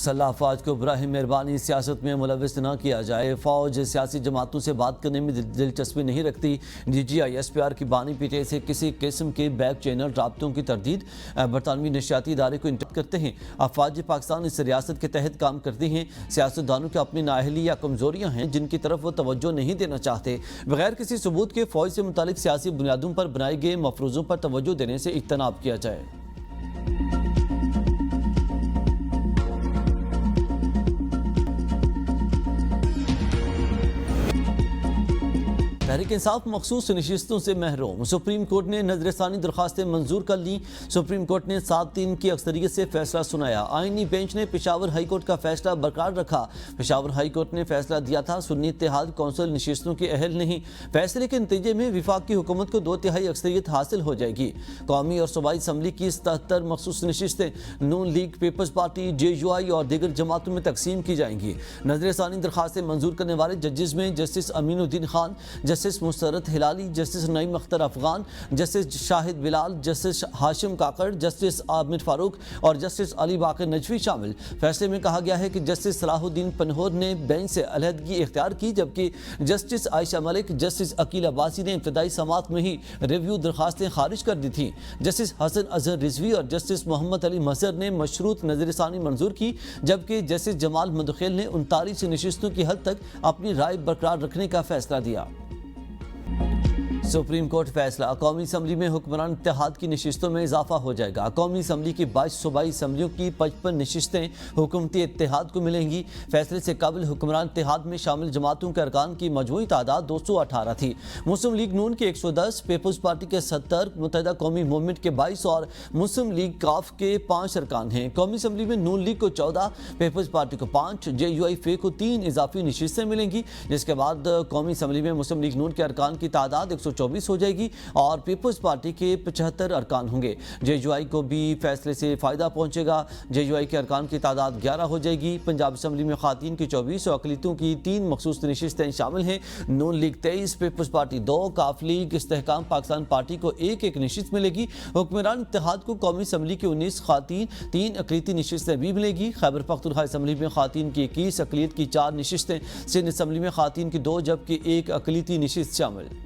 मुसल्लह अफवाज को बराह मेहरबानी सियासत में मुलविस न किया जाए। फ़ौज सियासी जमातों से बात करने में दिलचस्पी नहीं रखती। DGI-SPR की बानी पीटे से किसी किस्म के बैक चैनल राब्तों की तरदीद बरतानवी नशियाती इदारे को इंटरप्ट करते हैं। अफवाज पाकिस्तान इस रियासत के तहत काम करती हैं। सियासतदानों की अपनी नाअहली या कमजोरियाँ हैं जिनकी तरफ वो तवज्जो नहीं देना चाहते। बगैर किसी सबूत के फ़ौज से मुतालिक सियासी बुनियादों पर बनाए गए मफरूज़ों पर तवज्जो देने से इज्तनाब किया जाए। तहरीक इंसाफ मखसूस नशिस्तों से महरूम। सुप्रीम कोर्ट ने नजरसानी दरखास्तें मंजूर कर ली। सुप्रीम कोर्ट ने 7-3 की अक्सरियत से फैसला सुनाया। आईनी बेंच ने पेशावर हाई कोर्ट का फैसला बरकरार रखा। पेशावर हाई कोर्ट ने फैसला दिया था सुन्नी इत्तेहाद कौंसिल नशिस्तों के अहल नहीं। फैसले के नतीजे में विफाक की हुकूमत को 2/3 अक्सरियत हासिल हो जाएगी। कौमी और सूबाई असम्बली की 77 मखसूस नशिस्तें नून लीग, पीपल्स पार्टी, JUI और दीगर जमातों में तकसीम की जाएंगी। नजरसानी दरखास्तें मंजूर करने वाले जजेस में justice Aminuddin Khan, justice Musarrat Hilali, justice Naeem Akhtar Afghan, justice Shahid Bilal, justice Hashim Kakar, justice Amir Farooq और जस्टिस अली बाकर नजवी शामिल। फैसले में कहा गया है कि जस्टिस सलाहुद्दीन पनहोर ने बेंच से अलहदगी इख्तियार की, जबकि जस्टिस आयशा मलिक, जस्टिस अकील अब्बासी ने इब्तदाई समात में ही रिव्यू दरखास्तें खारिज कर दी थी। जस्टिस हसन अजहर रिजवी और जस्टिस मोहम्मद अली मजहर ने मशरूत नजरसानी मंजूर की, जबकि जस्टिस जमाल मदखेल ने 39 नशिस्तों की हद तक अपनी राय बरकरार रखने का फैसला दिया। सुप्रीम कोर्ट फैसला। कौमी असम्बली में हुक्मरान इत्तेहाद की नशिस्तों में इजाफा हो जाएगा। कौमी असम्बली की 22 सूबाई असम्बलियों की 55 नशिस्तें हुकूमती इत्तेहाद को मिलेंगी। फैसले से कबल हुक्मरान इत्तेहाद में शामिल जमातों के अरकान की मजमूई तादाद 218 थी। मुस्लिम लीग नून के 110, पीपल्स पार्टी के 70, मुत्तहिदा कौमी मूवमेंट के 22 और मुस्लिम लीग काफ के 5 अरकान हैं। कौमी असम्बली में नून लीग को 14, पीपल्स पार्टी को 5, JUI फे को 3 इजाफी नशिस्तें मिलेंगी, जिसके बाद कौमी असम्बली में मुस्लिम लीग नून के अरकान की तादाद 124 हो जाएगी और पीपल्स पार्टी के 75 अरकान होंगे। JUI को भी फैसले से फ़ायदा पहुंचेगा। JUI के अरकान की तादाद 11 हो जाएगी। पंजाब असम्बली में खातीन की 24 और अक़लियतों की 3 मखसूस नशिस्तें शामिल हैं। नून लीग 23, पीपल्स पार्टी 2, काफ लीग इस्तेहकाम पाकिस्तान पार्टी को 1-1 नशिस्त मिलेगी। हुक्मरान इत्तेहाद को कौमी असम्बली की 19 खातीन, 3 अक़लियती नशिस्तें भी मिलेगी। खैबर पख्तूनख्वा असम्बली में खातीन की 21, अक़लियत की 4 नशिस्तें, सिंध असम्बली में खातीन की 2 जबकि 1 अक़लियती नशिस्त शामिल।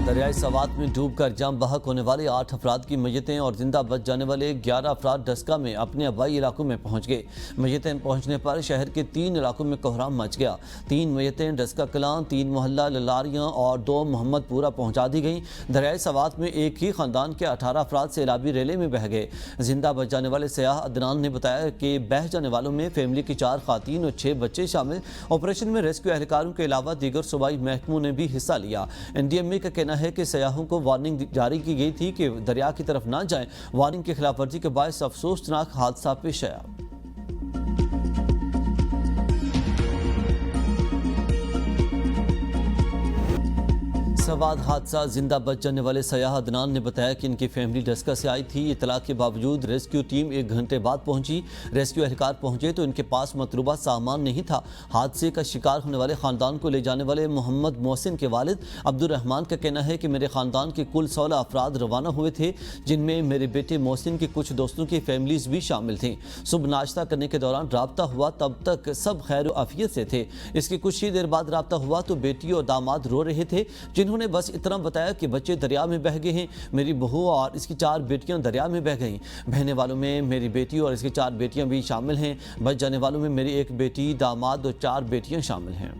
दरियाई सवात में डूबकर जाम बहक होने वाले 8 अफराद की मैयतें और जिंदा बच जाने वाले 11 अफराद डस्का में अपने आबाई इलाकों में पहुंच गए। मैयतें पहुंचने पर शहर के 3 इलाकों में कोहराम मच गया। 3 मैयतें डस्का कलां, 3 मोहल्ला ललारियाँ और 2 मोहम्मदपुरा पहुंचा दी गईं। दरियाई सवात में एक ही ख़ानदान के 18 अफराद सैलाबी रेले में बह गए। जिंदा बच जाने वाले सयाह अदनान ने बताया कि बह जाने वालों में फैमिली की 4 खातीन और 6 बच्चे शामिल। ऑपरेशन में रेस्क्यू एहलकारों के अलावा दीगर सूबाई महकमों ने भी हिस्सा लिया। NDMA का कहना है कि सयाहों को वार्निंग जारी की गई थी कि दरिया की तरफ ना जाएं। वार्निंग की खिलाफ वर्जी के बायस अफसोसनाक हादसा पेश आया। सवाद हादसा। जिंदा बच जाने वाले सयाह अदनान ने बताया कि इनकी फैमिली डस्का से आई थी। इतला के बावजूद रेस्क्यू टीम 1 घंटे बाद पहुंची। रेस्क्यू एहलकार पहुंचे तो इनके पास मतलूबा सामान नहीं था। हादसे का शिकार होने वाले ख़ानदान को ले जाने वाले मोहम्मद मोहसिन के वालिद अब्दुर्रहमान का कहना है कि मेरे ख़ानदान के कुल 16 अफराद रवाना हुए थे, जिनमें मेरे बेटे मोहसिन के कुछ दोस्तों की फैमिलीज भी शामिल थीं। सुबह नाश्ता करने के दौरान राब्ता हुआ, तब तक सब खैर आफियत से थे। इसकी कुछ ही देर बाद राब्ता हुआ तो बेटी और दामाद रो रहे थे, जिन्होंने बस इतना बताया कि बच्चे दरिया में बह गए हैं। मेरी बहू और इसकी 4 बेटियां दरिया में बह गईं। बहने वालों में मेरी बेटी और इसकी 4 बेटियां भी शामिल हैं। बच जाने वालों में मेरी 1 बेटी, दामाद और 4 बेटियां शामिल हैं।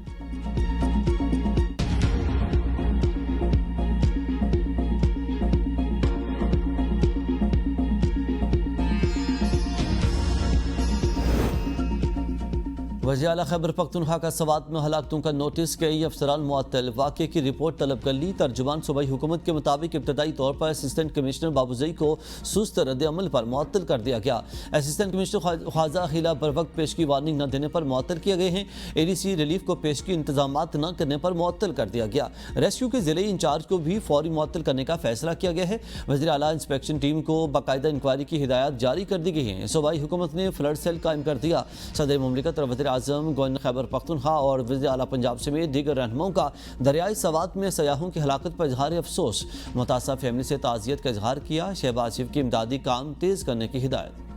वज़ीर आला खैबर पख्तूनख्वा का सवात में हलाकतों का नोटिस, कई अफसरान मुअत्तल। वाक़े की रिपोर्ट तलब कर ली। तर्जुमान सूबाई हुकूमत के मुताबिक इब्तदाई तौर पर असिस्टेंट कमिश्नर बाबूजई को सुस्त रद्द अमल पर मुअत्तल कर दिया गया। असिस्टेंट कमिश्नर ख्वाजा खिला बर वक्त पेश की वार्निंग न देने पर मुअत्तल किए गए हैं। ADC रिलीफ को पेश की इंतजामात न करने पर मुअत्तल कर दिया गया। रेस्क्यू के ज़िले इंचार्ज को भी फौरी मुअत्तल करने का फैसला किया गया है। वज़ीर आला इंस्पेक्शन टीम को बाकायदा इंक्वायरी की हिदायत जारी कर दी गई है। सूबाई हुकूमत ने फ्लड सेल कायम कर दिया। सदर मुमलिकत और वज़ीर आज़म, गवर्नर खैबर पख्तूनख्वा और वज़ीर आला पंजाब समेत दीगर रहनुमाओं का दरियाई सवात में सयाहों की हलाकत पर इजहार अफसोस। मुतासर फैमिली से ताज़ियत का इजहार किया। शहबाज शरीफ की इमदादी काम तेज़ करने की हिदायत।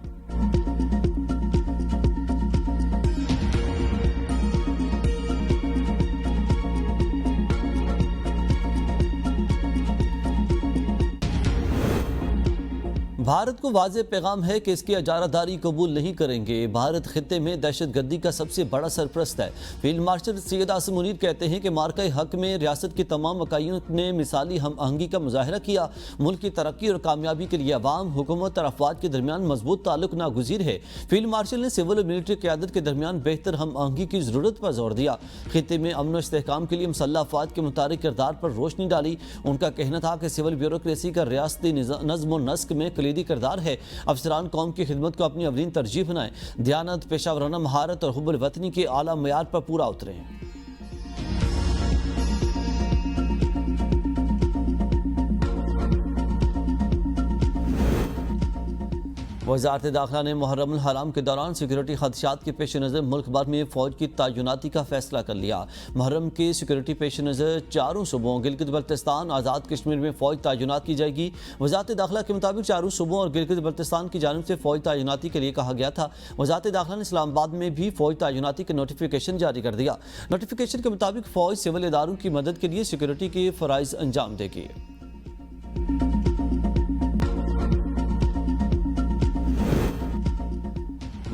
भारत को वाज़े पैगाम है कि इसकी इजारादारी कबूल नहीं करेंगे। भारत खित्ते में दहशतगर्दी का सबसे बड़ा सरपरस्त है। फील्ड मार्शल सैयद आसिम मुनीर कहते हैं कि मार्का हक में रियासत की तमाम इकाइयों ने मिसाली हम आहंगी का मुजाहरा किया। मुल्क की तरक्की और कामयाबी के लिए अवाम, हुकूमत और अफवाद के दरमियान मजबूत ताल्लुक नागुज़ीर है। फील्ड मार्शल ने सिविल और मिलिट्री क़यादत के दरमियान बेहतर हम आहंगी की ज़रूरत पर जोर दिया। खित्ते में अमन और इस्तेहकाम के लिए मुसल्लह अफवाद के मुतारिक किरदार पर रोशनी डाली। उनका कहना था कि सिविल ब्यूरोक्रेसी का रियासती नज़्म व नस्क में कलीदी किरदार है। अफसरान कौम की खिदमत को अपनी अवलीन तरजीह बनाएं। दयानत, पेशावराना महारत और हुब्बुल वतनी के आला मयार पर पूरा उतरें। वज़ारत दाखिला ने मुहर्रम हराम के दौरान सिक्योरिटी खदशात के पेश नज़र मुल्क भर में फ़ौज की तैनाती का फैसला कर लिया। मुहर्रम की सिक्योरिटी पेश नज़र चारों सूबों गिलगित बल्तिस्तान, आज़ाद कश्मीर में फ़ौज तैनात की जाएगी। वज़ारत दाखिला के मुताबिक चारों सूबों और गिलगित बल्तिस्तान की जानिब से फ़ौज तैनाती के लिए कहा गया था। वज़ारत दाखिला ने इस्लामाबाद में भी फ़ौज तैनाती का नोटिफिकेशन जारी कर दिया। नोटिफिकेशन के मुताबिक फ़ौज सिविल इदारों की मदद के लिए सिक्योरिटी के फ़राइज़ अंजाम देगी।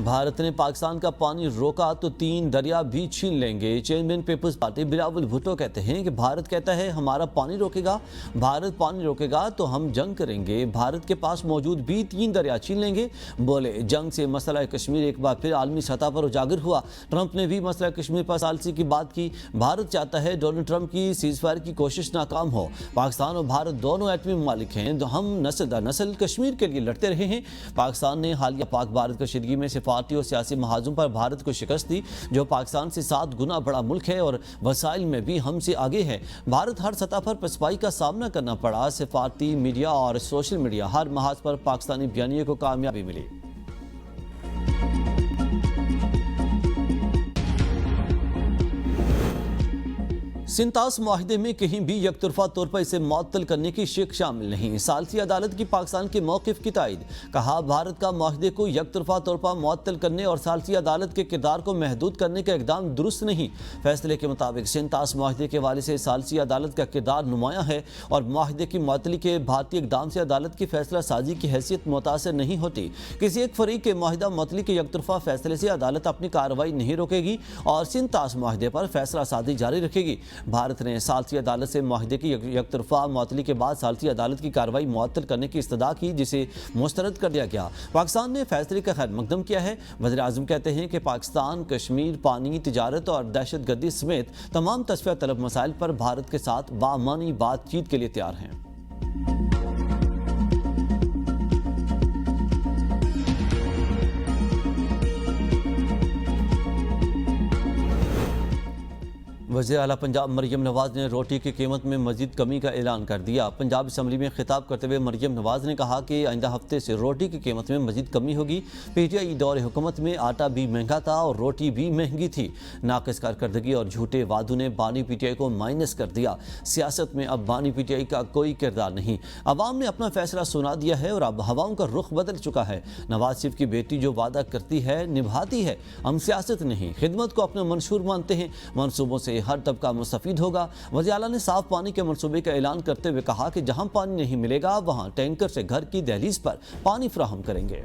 भारत ने पाकिस्तान का पानी रोका तो 3 दरिया भी छीन लेंगे। Chairman People's Party Bilawal Bhutto कहते हैं कि भारत कहता है हमारा पानी रोकेगा, भारत पानी रोकेगा तो हम जंग करेंगे। भारत के पास मौजूद भी 3 दरिया छीन लेंगे। बोले जंग से मसला कश्मीर एक बार फिर आलमी सतह पर उजागर हुआ। ट्रंप ने भी मसला कश्मीर पर सालसी की बात की। भारत चाहता है डोनाल्ड ट्रंप की सीज़फायर की कोशिश नाकाम हो। पाकिस्तान और भारत दोनों एटमी ममालिक हैं। हम नस्ल दर नस्ल कश्मीर के लिए लड़ते रहे हैं। पाकिस्तान ने हालिया पाक भारत कशीदगी में सिफारती और सियासी महाजों पर भारत को शिकस्त दी, जो पाकिस्तान से 7 गुना बड़ा मुल्क है और वसाइल में भी हमसे आगे है। भारत हर सतह पर पसपाई का सामना करना पड़ा। सिफारती मीडिया और सोशल मीडिया हर महाज पर पाकिस्तानी बयानिए को कामयाबी मिली। सिंतास मुआहिदे में कहीं भी यकतरफा तौर पर इसे मुअत्तल करने की शिक शामिल नहीं। सालसी अदालत की पाकिस्तान के मौक़िफ़ की तायद। कहा भारत का मुआहिदे को यकतरफा तौर पर मुअत्तल करने और सालसी अदालत के किरदार को महदूद करने का इक़दाम दुरुस्त नहीं। फैसले के मुताबिक सिंतास मुआहिदे के हवाले से सालसी अदालत का किरदार नुमायाँ है और मुआहिदे की मुअत्तली के भारतीय इक़दाम से अदालत की फैसला साजी की हैसियत मुतासर नहीं होती। किसी एक फरीक के मुआहिदा मुअत्तली के यकतरफा फैसले से अदालत अपनी कार्रवाई नहीं रोकेगी और सिंतास मुआहिदे पर फैसला साजी जारी रखेगी। भारत ने सालसी अदालत से मुआहिदे की यकतरफा मुअत्तली के बाद सालसी अदालत की कार्रवाई मुअत्तल करने की इस्तदा की, जिसे मुस्तरद कर दिया गया। पाकिस्तान ने फैसले का खैर मकदम किया है। वज़ीर आज़म कहते हैं कि पाकिस्तान कश्मीर, पानी, तिजारत और दहशतगर्दी समेत तमाम तस्फिया तलब मसाइल पर भारत के साथ बामानी बातचीत के लिए तैयार हैं। वज़ीर आला पंजाब मरियम नवाज़ ने रोटी की कीमत में मज़ीद कमी का ऐलान कर दिया। पंजाब असम्बली में खिताब करते हुए मरियम नवाज़ ने कहा कि आइंदा हफ्ते से रोटी की कीमत में मज़ीद कमी होगी। PTI दौर हुकूमत में आटा भी महंगा था और रोटी भी महंगी थी। नाक़िस कारकर्दगी और झूठे वादों ने बानी PTI को माइनस कर दिया। सियासत में अब बानी PTI का कोई किरदार नहीं। अवाम ने अपना फैसला सुना दिया है और अब हवाओं का रुख बदल चुका है। नवाज शरीफ की बेटी जो वादा करती है निभाती है। हम सियासत नहीं, खिदमत को अपना मंशूर मानते हैं। मनसूबों से हर तबका मुस्तफीद होगा। वज़ीर आला ने साफ पानी के मनसूबे का ऐलान करते हुए कहा कि जहां पानी नहीं मिलेगा वहां टैंकर से घर की दहलीज पर पानी फराहम करेंगे।